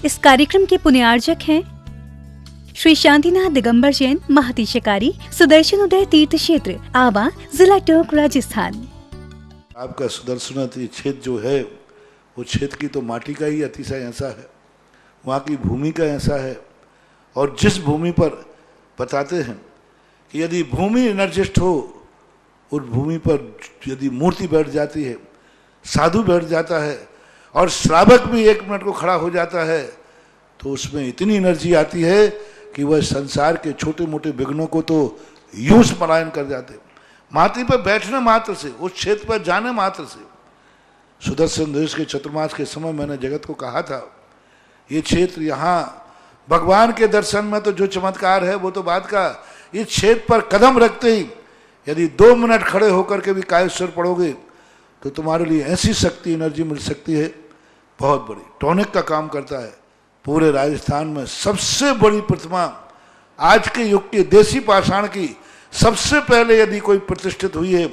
इस कार्यक्रम के पुण्यार्जक हैं श्री शांतिनाथ दिगंबर जैन, महती शिकारी, सुदर्शन उदय तीर्थ क्षेत्र, आवा, जिला टोंक, राजस्थान। आपका सुदर्शन क्षेत्र जो है वो क्षेत्र की तो माटी का ही अतिशय ऐसा है, वहाँ की भूमि का ऐसा है। और जिस भूमि पर बताते हैं कि यदि भूमि एनर्जिस्ट हो, उस भूमि पर यदि मूर्ति बैठ जाती है, साधु बैठ जाता है और श्रावक भी 1 मिनट को खड़ा हो जाता है, तो उसमें इतनी एनर्जी आती है कि वह संसार के छोटे मोटे विघ्नों को तो यूं पलायन कर जाते। माटी पर बैठने मात्र से, उस क्षेत्र पर जाने मात्र से, सुदर्शन देश के चतुर्मास के समय मैंने जगत को कहा था, ये क्षेत्र यहाँ भगवान के दर्शन में तो जो चमत्कार है वो तो बात का, इस क्षेत्र पर कदम रखते ही यदि 2 मिनट खड़े होकर के भी कायेश्वर पढ़ोगे तो तुम्हारे लिए ऐसी शक्ति एनर्जी मिल सकती है, बहुत बड़ी टॉनिक का काम करता है। पूरे राजस्थान में सबसे बड़ी प्रतिमा आज के युग के देसी पाषाण की सबसे पहले यदि कोई प्रतिष्ठित हुई है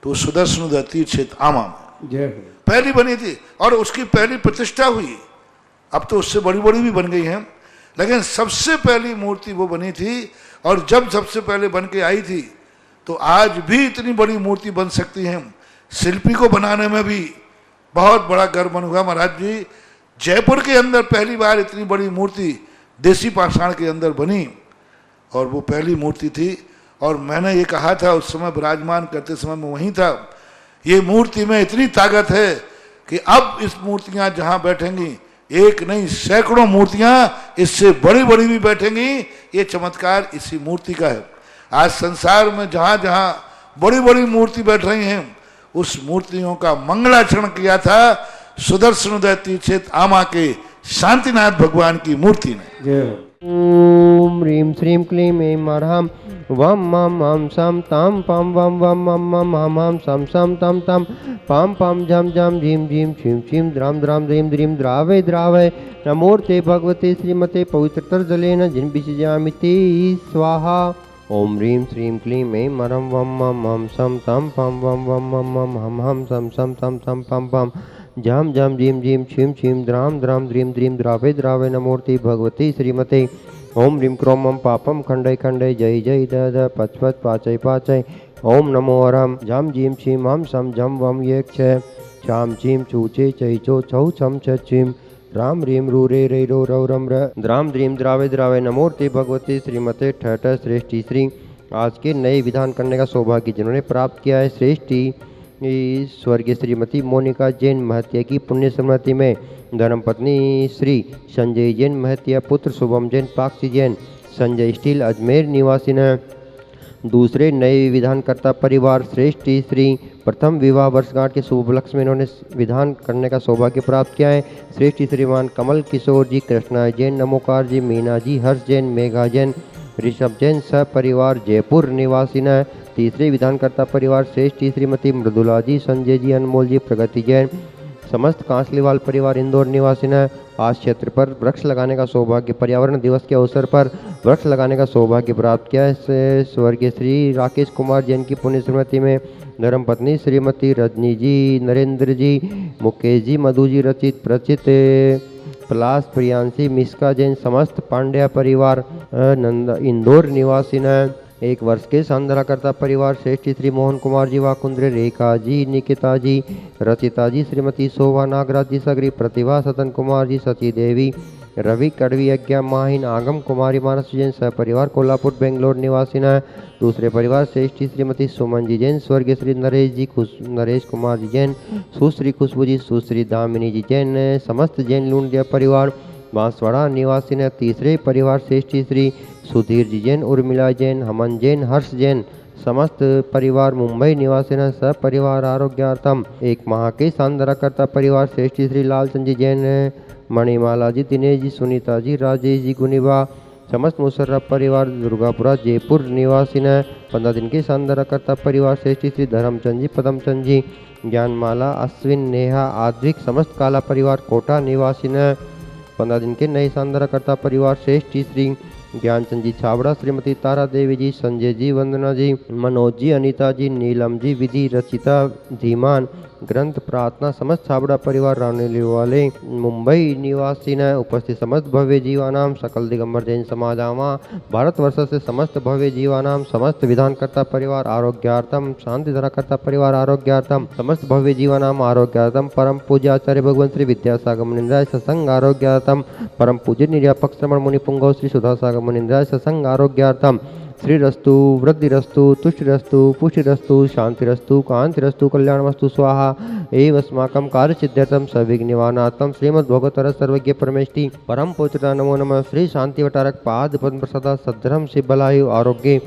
तो सुदर्शन तीर्थ क्षेत्र आमा में पहली बनी थी और उसकी पहली प्रतिष्ठा हुई। अब तो उससे बड़ी बड़ी भी बन गई हैं, लेकिन सबसे पहली मूर्ति वो बनी थी। और जब सबसे पहले बन के आई थी तो आज भी इतनी बड़ी मूर्ति बन सकती है। शिल्पी को बनाने में भी बहुत बड़ा गर्व हुआ महाराज जी। जयपुर के अंदर पहली बार इतनी बड़ी मूर्ति देसी पाषाण के अंदर बनी और वो पहली मूर्ति थी। और मैंने ये कहा था उस समय विराजमान करते समय मैं वहीं था, ये मूर्ति में इतनी ताकत है कि अब इस मूर्तियां जहां बैठेंगी, एक नहीं सैकड़ों मूर्तियां इससे बड़ी बड़ी भी बैठेंगी। ये चमत्कार इसी मूर्ति का है। आज संसार में जहां जहां बड़ी बड़ी मूर्ति बैठ रही हैं, उस मूर्तियों का मंगलाचरण किया था सुदर्शन तीर्थ क्षेत्र आमा के शांतिनाथ भगवान की मूर्ति ने। ओम ह्रीं श्रीं क्लीं ऐं अर्हं वम मम हम सम तम पम वम वम मम मम हम हम सम सम तम तम पम पम झम झम झीम झीम छीम छीम द्राम द्राम द्रीम द्रीम द्रावय द्रावय नमोर्ते भगवते श्रीमते पवित्रतर जलेन जिन्विषयामिति स्वाहा। ओम ह्रीं श्रीं क्लीं ऐं अर्हं वम मम हम सम तम पम वम वम मम मम हम हम सम सम तम तम पम पम झम झम झीम झीम छीम छीम द्राम द्राम द्रीम द्रीम द्रावय द्रावय नमोर्ते भगवते श्रीमते। ओम ह्रीं क्रोम पापम खंडय खंडय जय जय द द पच पच पाचय पाचय। ओम नमो अरहम झम झीम छीम हम सम झम वम येक छ छाम छीम छूचे चै चो छौ छम छ छीम राम ह्रीं रू रे रे रो रौ रम र द्राम द्रीम द्रावय द्रावय नमोर्ते भगवते श्रीमते ठठ श्रेष्ठी श्री। आज के नए विधान करने का सौभाग्य जिन्होंने प्राप्त किया है, श्रेष्ठी स्वर्गीय श्रीमती मोनिका जैन महतिया की पुण्य स्मृति में धर्मपत्नी श्री संजय जैन महतिया, पुत्र शुभम जैन पाक्षी जैन, संजय स्टील अजमेर निवासी ने दूसरे नए विधानकर्ता परिवार श्रेष्ठी श्री प्रथम विवाह वर्षगांठ के शुभ उपलक्ष्य में इन्होंने विधान करने का सौभाग्य प्राप्त किया है। श्रेष्ठी श्रीमान कमल किशोर जी, कृष्णा जैन, नमोकार जी, मीना जी, हर्ष जैन, मेघा जैन, ऋषभ जैन सपरिवार जयपुर निवासी न। तीसरे विधानकर्ता परिवार श्रेष्ठी श्रीमती मृदुला जी, संजय जी, अनमोल जी, प्रगति जैन, समस्त कांसलीवाल परिवार इंदौर निवासी ने आज क्षेत्र पर वृक्ष लगाने का सौभाग्य, पर्यावरण दिवस के अवसर पर वृक्ष लगाने का सौभाग्य प्राप्त किया है। स्वर्गीय श्री राकेश कुमार जैन की पुण्य स्मृति में धर्मपत्नी श्रीमती रजनी जी, नरेंद्र जी, मुकेश जी, मधु जी, रचित प्रचित पलाश, प्रियांशी, मिश्का जैन, समस्त पांड्या परिवार नंदा इंदौर निवासी ने। 1 वर्ष के संधाराकर्ता परिवार श्रेष्ठी श्री मोहन कुमार जी, वाकुंद्रे, रेखा जी, निकिता जी, रचिता जी, श्रीमती शोभा नागराज जी, सगरी प्रतिभा, सतन कुमार जी, सची देवी, रवि कड़वी, यज्ञा माहिन, आगम कुमारी, मानस जैन सपरिवार कोल्हापुर बेंगलोर निवासी न। दूसरे परिवार श्रेष्ठी श्रीमती सुमन जी जैन, स्वर्गीय श्री नरेश जी, नरेश कुमार जी जैन, सुश्री खुशबू जी, सुश्री दामिनी जी जैन, समस्त जैन लूंडिया परिवार बांसवाड़ा निवासी ने। तीसरे परिवार श्रेष्ठी श्री सुधीर जी जैन, उर्मिला जैन, हमन जैन, हर्ष जैन, समस्त परिवार मुंबई निवासी ने सपरिवार आरोग्यार्थम। 1 माह के सांदराकर्ता परिवार श्रेष्ठी श्री लालचंद जी जैन, मणिमाला जी, दिनेश जी, सुनीता जी, राजेश जी, गुनिबा, समस्त मुशर्रफ परिवार दुर्गापुरा जयपुर निवासी ने। 15 दिन के सांदराकर्ता परिवार श्रेष्ठी श्री धर्मचंद जी, पदमचंद जी, ज्ञानमाला, अश्विन, नेहा, आद्विक, समस्त काला परिवार कोटा निवासी ने। 15 दिन के नए सांदराकर्ता परिवार श्रेष्ठी श्री ज्ञानचंद जी छाबड़ा, श्रीमती तारा देवी जी, संजय जी, वंदना जी, मनोज जी, अनीता जी, नीलम जी, विधि, रचिता, धीमान, ग्रंथ प्रार्थना समस्त छाबड़ा परिवार रहने वाले मुंबई निवासी न उपस्थित समस्त भव्य जीवानाम सकल दिगंबर जैन समाजामा भारतवर्ष से समस्त भव्य जीवानाम समस्त विधानकर्ता परिवार आरोग्यार्थम शांति धराकर्ता परिवार आरोग्यार्थम समस्त भव्य जीवानाम आरोग्यार्थम परम पूज्य आचार्य भगवान श्री विद्यासागर मुनिंद्राय सत्संग आरोग्यार्थम परम पूज्य निर्यापक श्रमण मुनिपुंगव श्री सुधासागर मुनिंद्राय सत्संग आरोग्यार्थम श्रीरस्तु वृद्धिरस्तु तुष्टिरस्तु पुष्टिरस्तु शांतिरस्तु कांतिरस्तु कल्याणमस्तु स्वाहा एवस्माकं कार्यसिद्ध्यर्थं सविघ्ननिवारणार्थं श्रीमद्भगवतर सर्वज्ञ परमेष्टि परम पवित्रता नमो नमः श्री शांतिवटारक पाद पद्म प्रसादा सद्धरम शिवबलायु आरोग्ये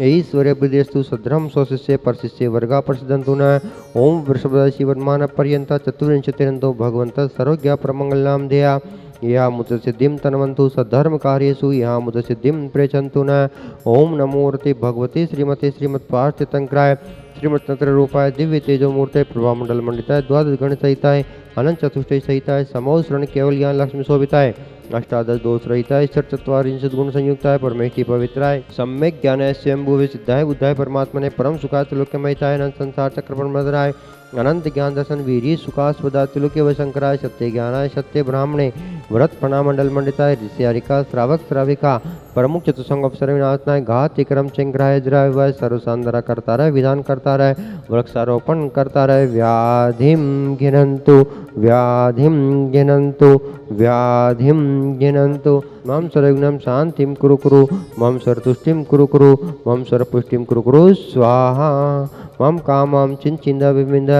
ऐश्वर्य वृद्धिस्तु सद्धरम स्वशिष्य परशिष्य वर्गा प्रसिद्धंतु न ओम वृषभदशि शिवन्मान पर्यंत चतुर्विंशतिरंतो भगवंत सर्वज्ञ परमंगलनाम देया या मुद सिद्धिं तन्वन्तु सद्धर्म कार्येषु या मुद सिद्धिं प्रेचन्तु न ओम नमोर्ते भगवते श्रीमते श्रीमत्पार्थितंक्राय श्रीमत्तंत्र रूपाय दिव्य तेजो मूर्ते प्रभामंडल मंडिताय द्वादश गण सहिताय अनंत चतुष्टय सहिताय समो शरण केवल ज्ञान लक्ष्मी शोभिताय अष्टादश दोष रहिताय षट्चत्वारिंशत् गुण संयुक्ताय परमेष्टि पवित्राय सम्यक ज्ञानाय स्वयंभुवे सिद्धाय बुद्धाय परमात्मने परम सुखाय त्रिलोक्यमयताय अनंत संसार चक्र परमधराय अनंत ज्ञान दर्शन वीरी सुखास्पदा त्रिलोक्य व शंकराय सत्य ज्ञानाय सत्य ब्राह्मणे व्रत प्रणामंडल मंडिताय ऋषियारिका श्रावक श्राविका प्रमुख चतुसंग अवसर विनाशनाय घात क्रम चंग्राय द्राव्य सर्वसांदरा करता रहे विधान करता रहे वृक्षारोपण करता रहे व्याधिम घिनंतु व्याधिम घिनंतु व्याधिम घिनंतु मम सर्वज्ञं शांतिं कुरु कुरु मम सर्वतुष्टिं कुरु कुरु मम सर्वपुष्टिं कुरु कुरु स्वाहा मम कामं चिन्चिन्द विविन्द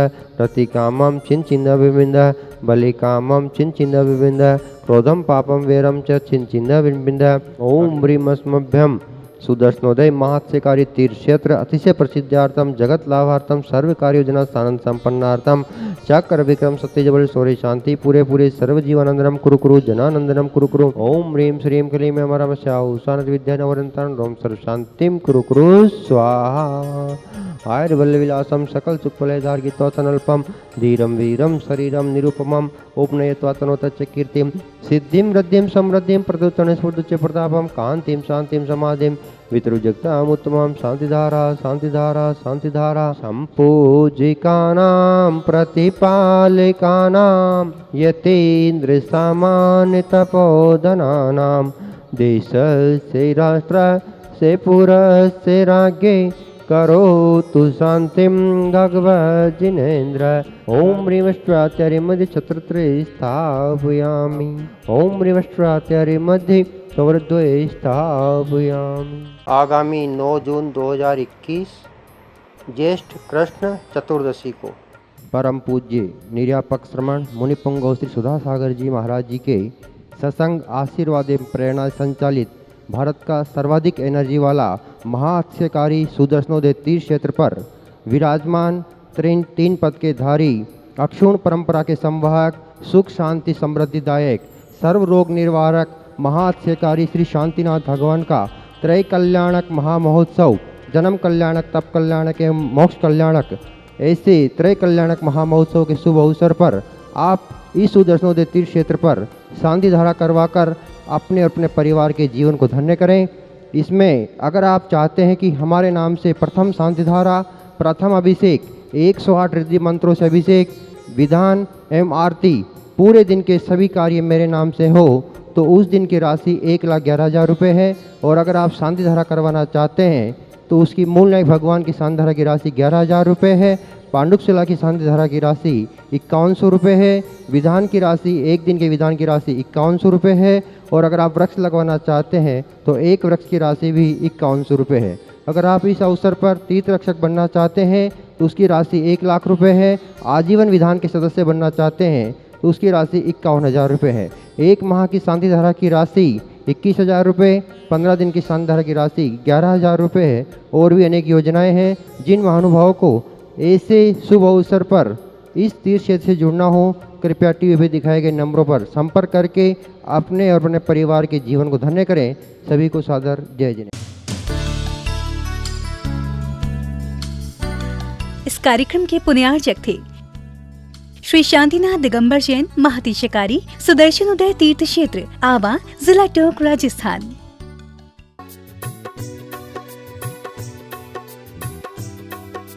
रति कामं चिन्चिन्द विविन्द बलि कामं चिन्चिन्द विविन्द क्रोधं पापं वेरं च चिन्चिन्द विविन्द ओम ब्रीमस्मभ्यं सुदर्शनोदय महत्स्यकारी तीर्थ क्षेत्र अतिशय प्रसिद्धार्थम जगत लाभार्थम सर्व कार्य योजना सानंद संपन्नार्थम चक्र विक्रम सत्य जबल सौर्य शांति पूरे पूरे सर्व जीवानंदनम कुरु कुरु जनानंदनम कुरु कुरु ओम ह्रीं श्रीं क्लीं हमारा श्याहु शांत विद्या नवरंतन रोम सर्व शांतिम कुरु कुरु स्वाहा आयुर्बल विलासम सकल सुखफलधार गीतोतनल्पम धीरम वीरम शरीरम निरुपमम उपनयत्वातनोत कीर्तिम सिद्धिम रद्धिम समृद्धिम प्रदुतन स्फुर्दुच्च प्रतापम कांतिम शांतिम समाधिम वितरुजगताम उत्तमम शांतिधारा शांतिधारा शांतिधारा संपूजिकानां प्रतिपालिकानां यतीन्द्र सामान्य तपोधनानां देश से राष्ट्र से पुर से राज्ञे करोतु शांतिं भगवत् जिनेन्द्र ओम ह्रीमष्ट्रात्यारि मध्य छत्रत्रे स्थापयामि ओम ह्रीमष्ट्रात्यारि मध्य कवरद्वये स्थापयामि। आगामी 9 जून 2021 ज्येष्ठ कृष्ण चतुर्दशी को परम पूज्य निर्यापक श्रमण मुनिपुंगव श्री सुधासागर जी महाराज जी के सत्संग आशीर्वाद एवं प्रेरणा संचालित भारत का सर्वाधिक एनर्जी वाला महाअक्षयकारी सुदर्शनोदय तीर्थ क्षेत्र पर विराजमान तीन पद के धारी अक्षुण परंपरा के संवाहक सुख शांति समृद्धिदायक सर्व रोग निवारक महाअक्षयकारी श्री शांतिनाथ भगवान का त्रय कल्याणक महामहोत्सव जन्म कल्याणक तप कल्याणक एवं मोक्ष कल्याणक ऐसे त्रय कल्याणक महामहोत्सव के शुभ अवसर पर आप इस सुदर्शनोदय तीर्थ क्षेत्र पर शांति धारा करवाकर अपने और अपने परिवार के जीवन को धन्य करें। इसमें अगर आप चाहते हैं कि हमारे नाम से प्रथम शांति धारा प्रथम अभिषेक 108 रिद्धि मंत्रों से अभिषेक विधान एवं आरती पूरे दिन के सभी कार्य मेरे नाम से हो तो उस दिन की राशि 1,11,000 रुपये है। और अगर आप शांति धारा करवाना चाहते हैं तो उसकी मूल नायक भगवान की शांति धारा की राशि 11,000 रुपये है। पांडुकशिला की शांति धारा की राशि 5100 रुपये है। विधान की राशि एक दिन के विधान की राशि 5100 रुपये है। और अगर आप वृक्ष लगवाना चाहते हैं तो एक वृक्ष की राशि भी 5100 रुपये है। अगर आप इस अवसर पर तीर्थ रक्षक बनना चाहते हैं तो उसकी राशि 1 लाख रुपये है। आजीवन विधान के सदस्य बनना चाहते हैं तो उसकी राशि 51,000 रुपये है। एक माह की शांति धारा की राशि 21,000 रुपये, 15 दिन की शांति धारा की राशि 11,000 रुपये है। और भी अनेक योजनाएं हैं। जिन महानुभावों को ऐसे शुभ अवसर पर इस तीर्थ क्षेत्र से जुड़ना हो कृपया टीवी पे दिखाए गए नंबरों पर संपर्क करके अपने और अपने परिवार के जीवन को धन्य करें। सभी को सादर जय जिनेन्द्र। इस कार्यक्रम के पुण्यार्चक थे श्री शांतिनाथ दिगंबर जैन महती शिकारी सुदर्शन उदय तीर्थ क्षेत्र आवा जिला टोंक राजस्थान।